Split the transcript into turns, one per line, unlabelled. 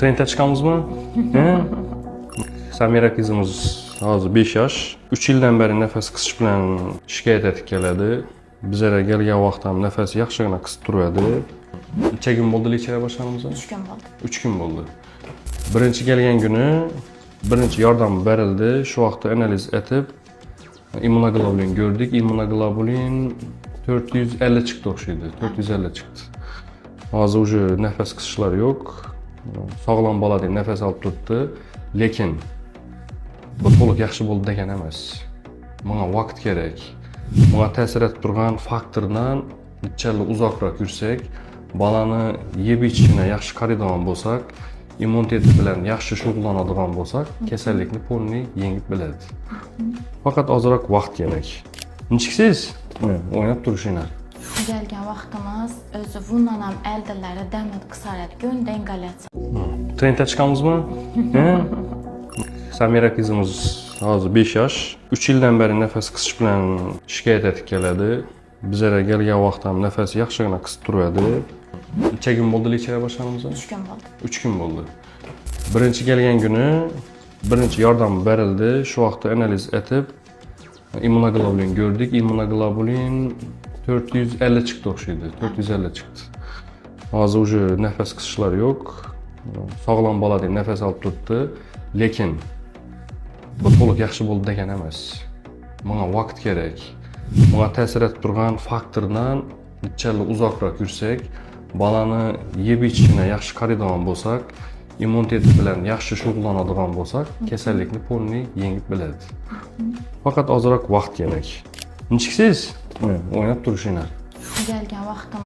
Trendga chiqamizmi? Samira qizimiz hozir 5 yosh. 3 yildan beri nafas qisish bilan shikoyat etib keladi. Bizlarga kelgan vaqtda ham nafas yaxshigina qisib turadi. Necha kun bo'ldi lechara boshlaganimizga?
3 kun bo'ldi.
3 kun bo'ldi. Birinchi kelgan kuni birinchi yordam berildi. Shu vaqtda analiz etib immunoglobulin ko'rdik. Immunoglobulin 450 chiqdi o'xshaydi. 450 chiqdi. Hozir уже nafas qisishlar yo'q. Sog'lom boladek nafas olib turibdi, lekin bu to'liq yaxshi bo'ldi degan emas. Bunga vaqt kerak. Bunga ta'sir etib turgan faktordan nechalar uzoqroq yursak, bolani yeb ichishini yaxshi qaraydigan bo'lsak, immuniteti bilan yaxshi shug'ullanadigan bo'lsak, kasallikni polniy yengib biladi. Faqat ozroq vaqt kerak. Nechksiz? O'ynab turishinglar.
Gelgen vaqtimiz o'zi bundan ham oldinlari damad qisaradigan dengalyatsiya.
Trendga chiqamizmi? Samira qizimiz hozir 5 yosh. 3 yildan beri nafas qisish bilan shikoyat etib keladi. Bizlarga kelgan vaqtda ham nafas yaxshigina qisib turadi. Necha kun bo'ldi lechara boshlaganimizga?
3 kun bo'ldi.
3 kun bo'ldi. Birinchi kelgan kuni birinchi yordam berildi. Shu vaqtda analiz etib immunoglobulin ko'rdik. Immunoglobulin 450 chiqdi o'xshaydi. 450 chiqdi. Hozir уже nafas qisishlar yo'q. Sog'lom boladek nafas olib turibdi, lekin bu to'liq yaxshi bo'ldi degan emas. Bunga vaqt kerak. Bunga ta'sir etib turgan faktordan nechalar uzoqroq yursak, bolani yeb ichishini yaxshi qaraydigan bo'lsak, immuniteti bilan yaxshi shug'ullanadigan bo'lsak, kasallikni polniy yengib biladi. Faqat ozroq vaqt kerak. Nechksiz? O'ynab turishinglar.
Gelgen vaqtimiz